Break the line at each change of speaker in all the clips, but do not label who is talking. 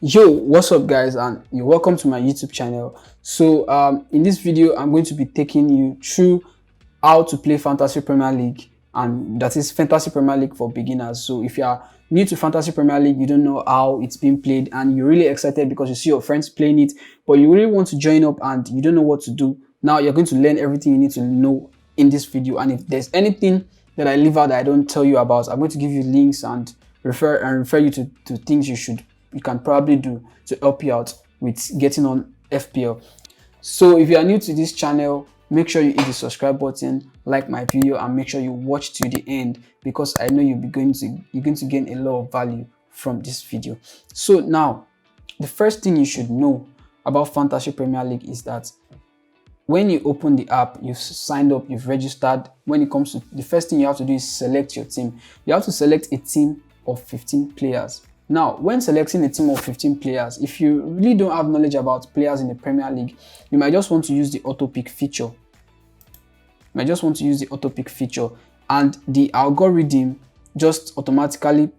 Yo, what's up guys, and you're welcome to my YouTube channel. So in this video I'm going to be taking you through how to play Fantasy Premier League, and that is Fantasy Premier League for beginners. So if you are new to Fantasy Premier League, you don't know how it's being played and you're really excited because you see your friends playing it, but you really want to join up and you don't know what to do. Now you're going to learn everything you need to know in this video, and if there's anything that I leave out that I don't tell you about, I'm going to give you links and refer you to things you can probably do to help you out with getting on FPL. So if you are new to this channel, make sure you hit the subscribe button, like my video, and make sure you watch to the end because I know you're going to gain a lot of value from this video. So now, the first thing you should know about Fantasy Premier League is that when you open the app, you've signed up, you've registered. When it comes to the first thing you have to do is select your team. You have to select a team of 15 players. Now, when selecting a team of 15 players, if you really don't have knowledge about players in the Premier League, you might just want to use the auto pick feature. And the algorithm just automatically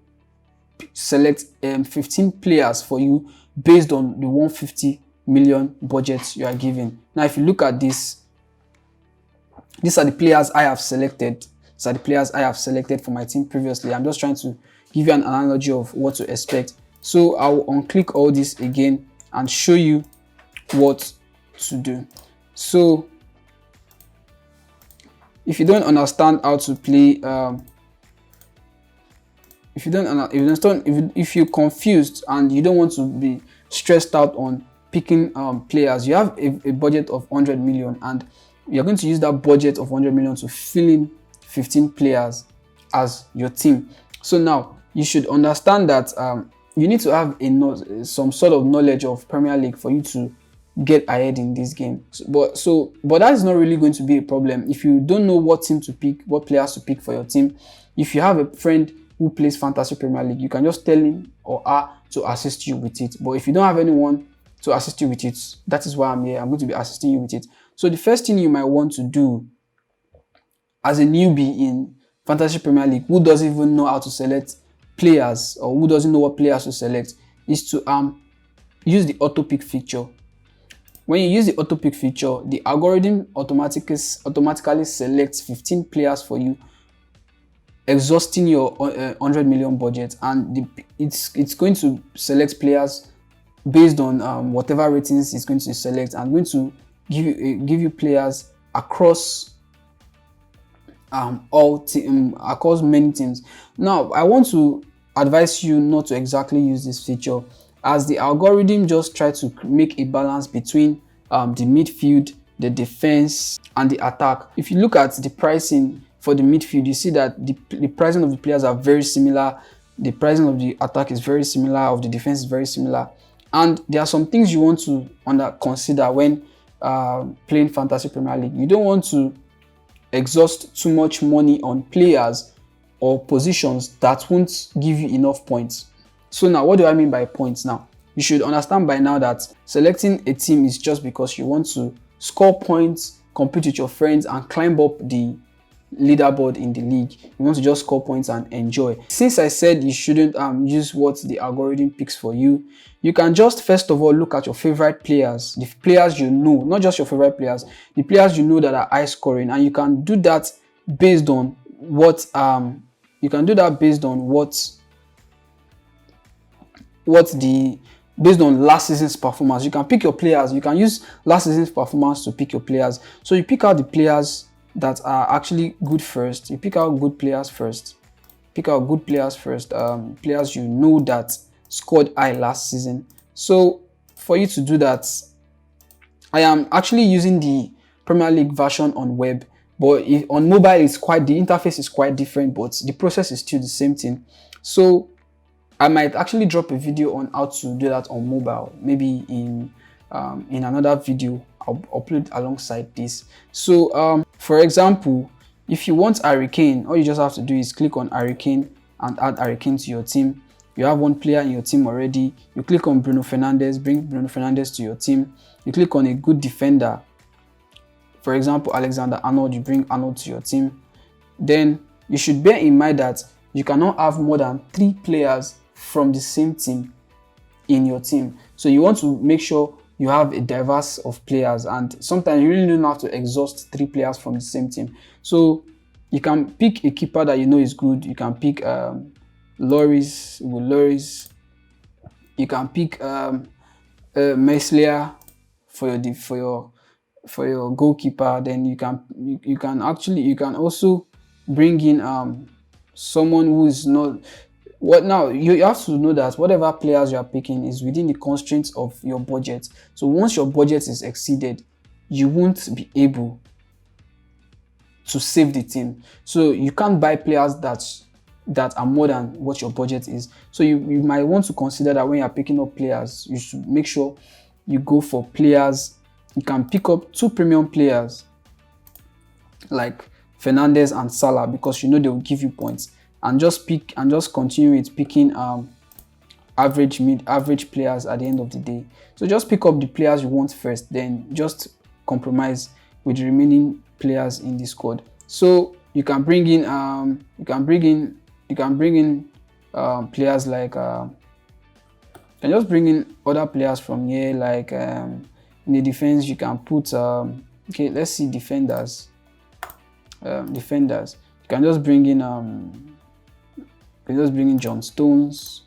select 15 players for you based on the 150 million budget you are given. Now, if you look at this, these are the players I have selected. These are the players I have selected for my team previously. I'm just trying to give you an analogy of what to expect. So I'll unclick all this again and show you what to do. So if you don't understand how to play, if you're confused and you don't want to be stressed out on picking players, you have a budget of 100 million and you're going to use that budget of 100 million to fill in 15 players as your team. So now you should understand that you need to have some sort of knowledge of Premier League for you to get ahead in this game. But that is not really going to be a problem if you don't know what team to pick, what players to pick for your team. If you have a friend who plays Fantasy Premier League, you can just tell him or her to assist you with it. But if you don't have anyone to assist you with it, that is why I'm here. I'm going to be assisting you with it. So the first thing you might want to do as a newbie in Fantasy Premier League who doesn't even know how to select players or who doesn't know what players to select is to use the auto pick feature. When you use the auto pick feature, the algorithm automatically selects 15 players for you, exhausting your 100 million budget, and it's going to select players based on whatever ratings it's going to select, and going to give you players across across many teams. Now, I want to advise you not to exactly use this feature, as the algorithm just try to make a balance between the midfield, the defense, and the attack. If you look at the pricing for the midfield, you see that the pricing of the players are very similar. The pricing of the attack is very similar, of the defense is very similar. And there are some things you want to consider when playing Fantasy Premier League. You don't want to exhaust too much money on players or positions that won't give you enough points. So now, what do I mean by points now? You should understand by now that selecting a team is just because you want to score points, compete with your friends, and climb up the leaderboard in the league. You want to just score points and enjoy. Since I said you shouldn't use what the algorithm picks for you, you can just first of all look at your favorite players, the players you know, not just your favorite players, the players you know that are high scoring, and you can do that based on what based on last season's performance. You can pick your players. You can use last season's performance to pick your players. So you pick out the players that are actually good first. You pick out good players first. Players you know that scored high last season. So for you to do that, I am actually using the Premier League version on web, but on mobile the interface is quite different, but the process is still the same thing. So I might actually drop a video on how to do that on mobile, maybe in another video I'll upload alongside this. So for example, if you want Harry Kane, all you just have to do is click on Harry Kane and add Harry Kane to your team. You have one player in your team already. You click on Bruno Fernandes, bring Bruno Fernandes to your team. You click on a good defender, for example Alexander-Arnold, you bring Arnold to your team. Then you should bear in mind that you cannot have more than 3 players from the same team in your team. So you want to make sure you have a diverse of players, and sometimes you really don't have to exhaust 3 players from the same team. So you can pick a keeper that you know is good. You can pick Loris. You can pick Meslier for your goalkeeper. Then you can also bring in someone who is not what now. You have to know that whatever players you are picking is within the constraints of your budget. So once your budget is exceeded, you won't be able to save the team. So you can't buy players that are more than what your budget is. So you might want to consider that when you're picking up players, you should make sure you go for players. You can pick up 2 premium players like Fernandez and Salah, because you know they will give you points, and just continue with picking average players at the end of the day. So just pick up the players you want first, then just compromise with the remaining players in the squad. So you can bring in players like you can just bring in other players from here, like in the defense you can put okay, let's see defenders. You can just bring in John Stones.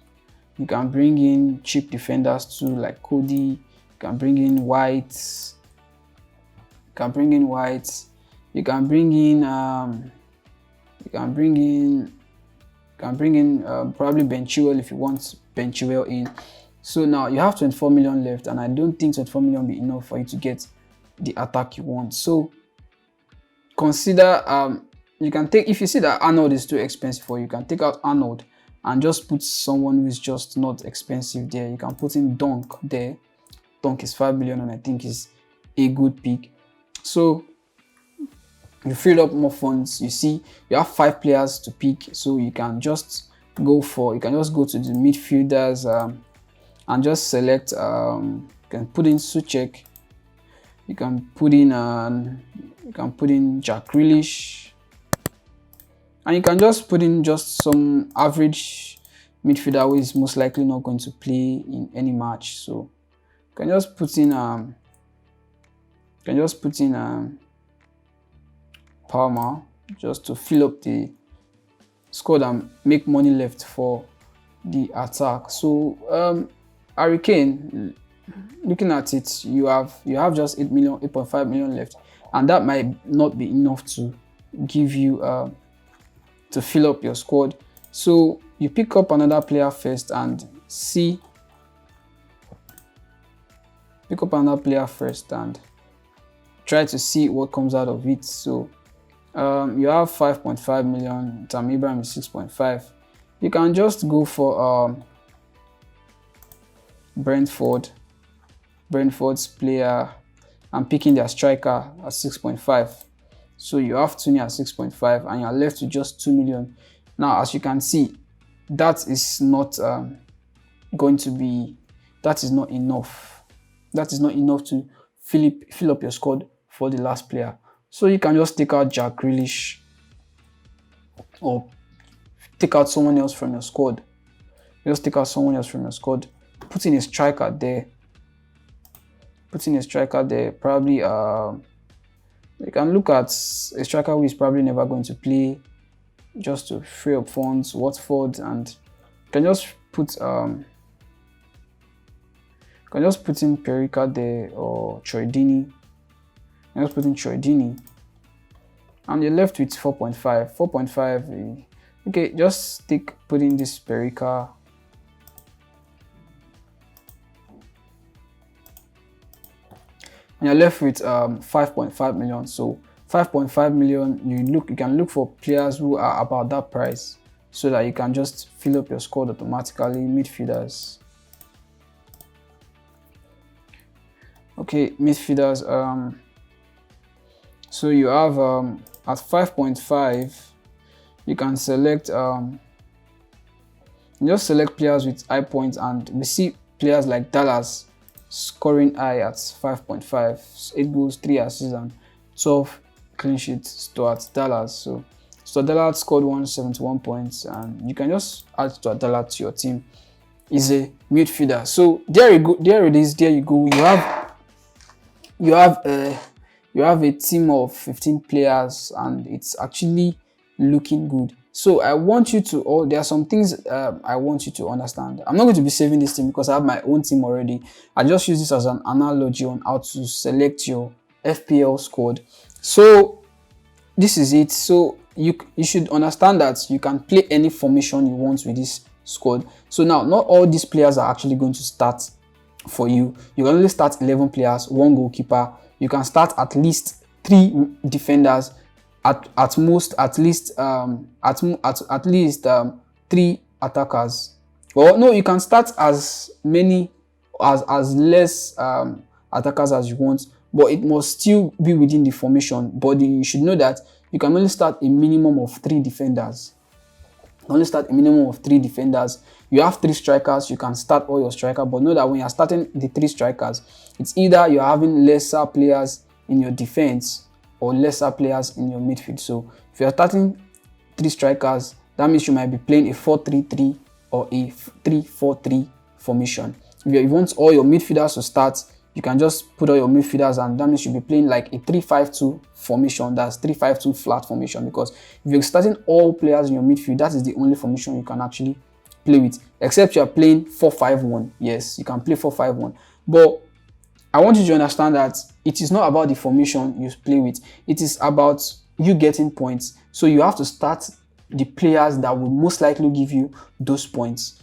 You can bring in cheap defenders too, like Cody. You can bring in White. You can bring in probably Ben Chilwell if you want Ben Chilwell in. So now you have 24 million left, and I don't think 24 million will be enough for you to get the attack you want. So consider you can take, if you see that Arnold is too expensive for you, you can take out Arnold and just put someone who is just not expensive there. You can put in Dunk there. Dunk is 5 million, and I think is a good pick. So you filled up more funds. You see, you have 5 players to pick, so you can just go to the midfielders and just select. You can put in Suchek. You can put in Jack Grealish, and you can just put in just some average midfielder who is most likely not going to play in any match. So you can just put in Palmer just to fill up the squad and make money left for the attack. So Harry Kane, looking at it, you have just 8.5 million left, and that might not be enough to give you to fill up your squad. So you pick up another player first and try to see what comes out of it. So you have 5.5 million. Tammy Abraham is 6.5. You can just go for Brentford's player and picking their striker at 6.5. So you have Tony at 6.5, and you're left with just 2 million. Now, as you can see, that is not enough. That is not enough to fill up your squad for the last player. So you can just take out Jack Grealish or take out someone else from your squad. Put in a striker there. Probably you can look at a striker who is probably never going to play, just to free up funds. Watford, and you can just put in Perica there, or Troy Deeney. And you're left with 4.5. 4.5. Okay, just put in this Perica. And you're left with 5.5 million. So 5.5 million, you can look for players who are about that price, so that you can just fill up your squad automatically. Midfielders. Okay, midfielders. So you have at 5.5, you can select just select players with high points, and we see players like Dallas scoring high at 5.5, 8 goals, 3 assists, and 12 clean sheets towards Dallas. So Dallas scored 171 points, and you can just add Dallas to your team is a midfielder. So there you go. There it is. There you go. You have a you have a team of 15 players, and it's actually looking good. So I want you to, or there are some things I want you to understand. I'm not going to be saving this team because I have my own team already. I just use this as an analogy on how to select your FPL squad. So this is it. So you should understand that you can play any formation you want with this squad. So now, not all these players are actually going to start for you. You can only start 11 players, one goalkeeper. You can start at least 3 defenders, at most at least 3 attackers. Well, no, you can start as many as less attackers as you want, but it must still be within the formation. But you should know that you can only start a minimum of 3 defenders. Only start a minimum of 3 defenders. You have 3 strikers, you can start all your strikers, but know that when you're starting the 3 strikers, it's either you're having lesser players in your defense or lesser players in your midfield. So if you're starting 3 strikers, that means you might be playing a 4-3-3 or a 3-4-3 formation. If you want all your midfielders to start, you can just put all your midfielders, and that means you'll be playing like a 3-5-2 formation. That's 3-5-2 flat formation, because if you're starting all players in your midfield, that is the only formation you can actually play with, except you're playing 4-5-1. Yes, you can play 4-5-1, but I want you to understand that it is not about the formation you play with. It is about you getting points. So you have to start the players that will most likely give you those points.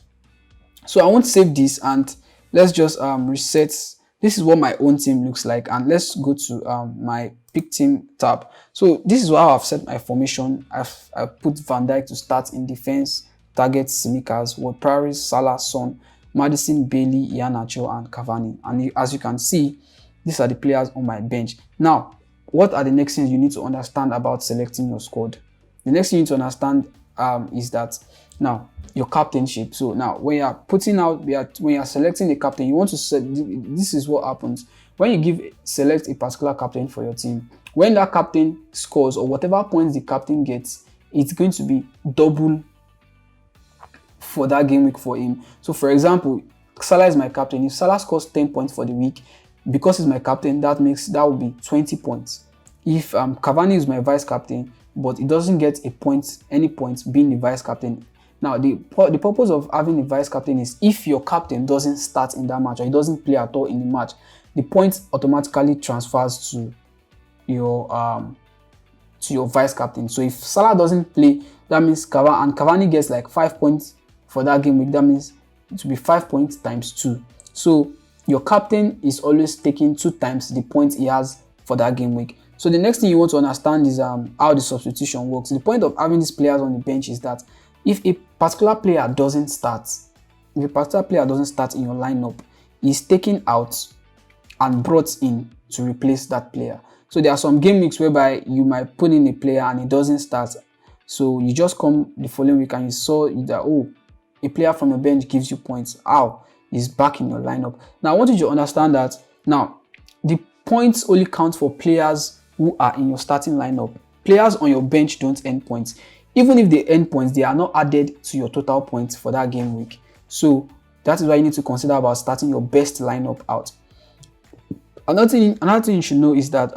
So I want to save this, and let's just reset. This is what my own team looks like, and let's go to my pick team tab. So this is how I've set my formation. I've put Van Dijk to start in defense, target Tsimikas, Ward-Prowse, Salah, Son, Maddison, Bailey, Iheanacho, and Cavani. And as you can see, these are the players on my bench. Now, what are the next things you need to understand about selecting your squad? The next thing you need to understand is that now your captainship. So now when you are putting out, when you are selecting a captain, you want to set. This is what happens when you select a particular captain for your team. When that captain scores, or whatever points the captain gets, it's going to be double for that game week for him. So for example, Salah is my captain. If Salah scores 10 points for the week, because he's my captain, that will be 20 points. If Cavani is my vice captain, but he doesn't get any points being the vice captain. Now, the purpose of having a vice captain is if your captain doesn't start in that match, or he doesn't play at all in the match, the points automatically transfers to your vice captain. So if Salah doesn't play, that means Cavani gets like 5 points for that game week. That means it will be 5 points times 2. So your captain is always taking 2 times the points he has for that game week. So the next thing you want to understand is how the substitution works. The point of having these players on the bench is that if a particular player doesn't start, in your lineup, he's taken out and brought in to replace that player. So there are some game weeks whereby you might put in a player and he doesn't start. So you just come the following week and you saw that, a player from your bench gives you points. He's back in your lineup. Now I want you to understand that now the points only count for players who are in your starting lineup. Players on your bench don't earn points. Even if they earn points, they are not added to your total points for that game week. So that is why you need to consider about starting your best lineup out. Another thing you should know is that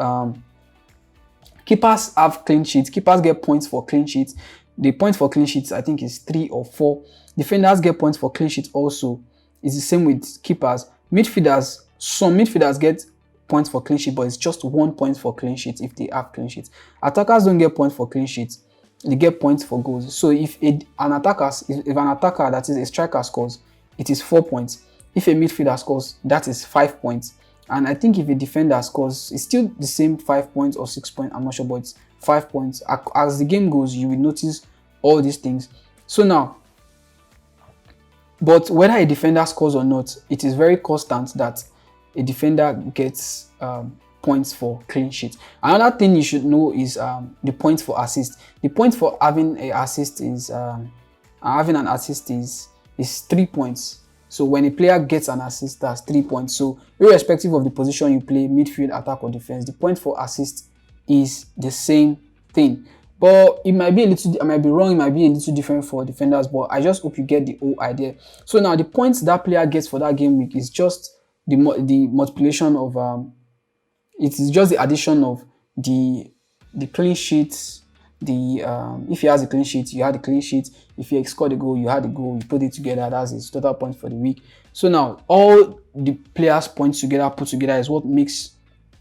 keepers have clean sheets. Keepers get points for clean sheets. The point for clean sheets, I think, is 3 or 4. Defenders get points for clean sheets also. It's the same with keepers. Some midfielders get points for clean sheet, but it's just 1 point for clean sheet if they have clean sheets. Attackers don't get points for clean sheets. They get points for goals. So if an attacker, that is a striker, scores, it is 4 points. If a midfielder scores, that is 5 points. And I think if a defender scores, it's still the same 5 points or 6 points. I'm not sure, but it's 5 points. As the game goes, you will notice all these things. So now, but whether a defender scores or not, it is very constant that a defender gets points for clean sheet. Another thing you should know is the points for assist. The point for having an assist is 3 points. So when a player gets an assist, that's 3 points. So irrespective of the position you play, midfield, attack, or defense, the point for assist is the same thing. But it might be a little, I might be wrong, it might be a little different for defenders, but I just hope you get the whole idea. So now the points that player gets for that game week is just the multiplication of it is just the addition of the clean sheets, the if he has a clean sheet, you had a clean sheet. If he scored a goal, you had a goal. You put it together, that's his total points for the week. So now all the players' points together put together is what makes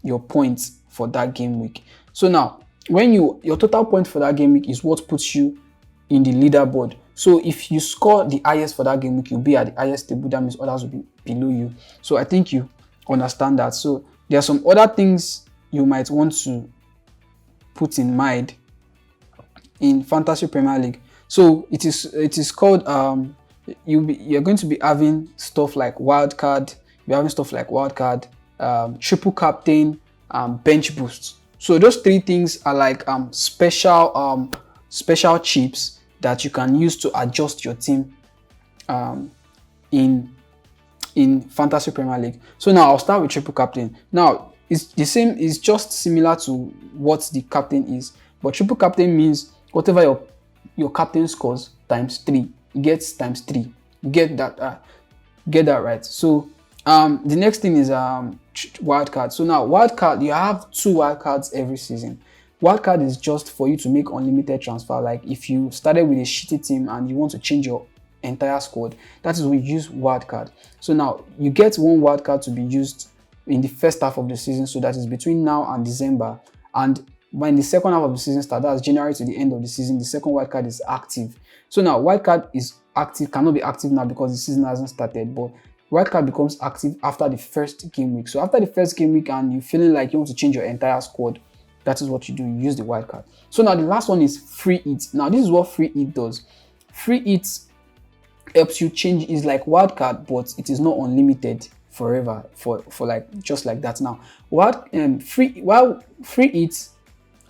your points for that game week. So now when your total point for that game week is what puts you in the leaderboard. So if you score the highest for that game week, you'll be at the highest table. That means others will be below you. So I think you understand that. So there are some other things you might want to put in mind in Fantasy Premier League. So it is called you're going to be having stuff like wildcard. You're having stuff like wildcard, triple captain, bench boosts. So those three things are like special chips that you can use to adjust your team in Fantasy Premier League. So now I'll start with triple captain. Now it's the same, it's just similar to what the captain is, but triple captain means whatever your captain scores times 3, it gets times 3. You get that right. So the next thing is wildcard. So now wildcard, you have 2 wildcards every season. Wildcard is just for you to make unlimited transfer. Like if you started with a shitty team and you want to change your entire squad, that is when you use wildcard. So now you get 1 wildcard to be used in the first half of the season, so that is between now and December. And when the second half of the season starts, that's January to the end of the season, the second wildcard is active. So now wildcard is active, cannot be active now because the season hasn't started, but wildcard becomes active after the first game week. So after the first game week and you're feeling like you want to change your entire squad, that is what you do, you use the wildcard. So now the last one is free hit. Now this is what free hit does. Free hit helps you change, is like wildcard, but it is not unlimited forever for like just like that. Now while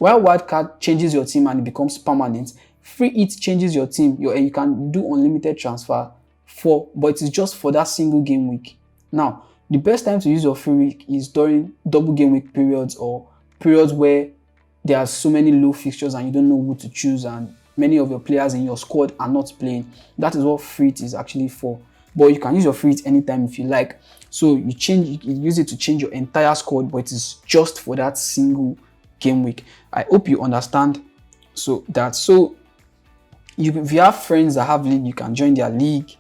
wildcard changes your team and it becomes permanent, free hit changes your team. You can do unlimited transfer but it is just for that single game week. Now the best time to use your free week is during double game week periods, or periods where there are so many low fixtures and you don't know who to choose and many of your players in your squad are not playing. That is what free hit is actually for. But you can use your free hit anytime if you like. So you use it to change your entire squad, but it is just for that single game week. I hope you understand. So if you have friends that have league, you can join their league.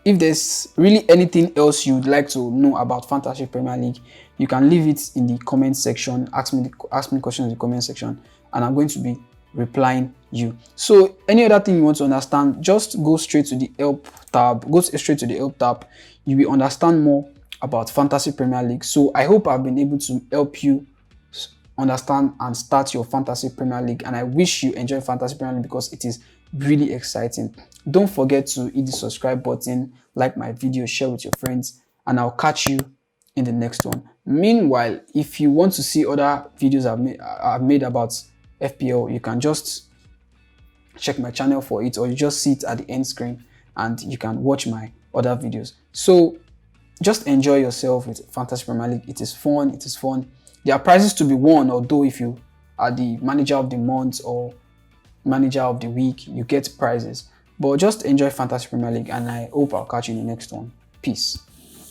If there's really anything else you'd like to know about Fantasy Premier League, you can leave it in the comment section. Ask me questions in the comment section, and I'm going to be replying you. So any other thing you want to understand, just go straight to the help tab. You will understand more about Fantasy Premier League. So I hope I've been able to help you understand and start your Fantasy Premier League, and I wish you enjoy Fantasy Premier League because it is really exciting. Don't forget to hit the subscribe button, like my video, share with your friends, and I'll catch you in the next one. Meanwhile, if you want to see other videos I've made about FPL, you can just check my channel for it, or you just see it at the end screen and you can watch my other videos. So just enjoy yourself with Fantasy Premier League. It is fun. There are prizes to be won, although if you are the manager of the month or manager of the week, you get prizes. But just enjoy Fantasy Premier League, and I hope I'll catch you in the next one. Peace.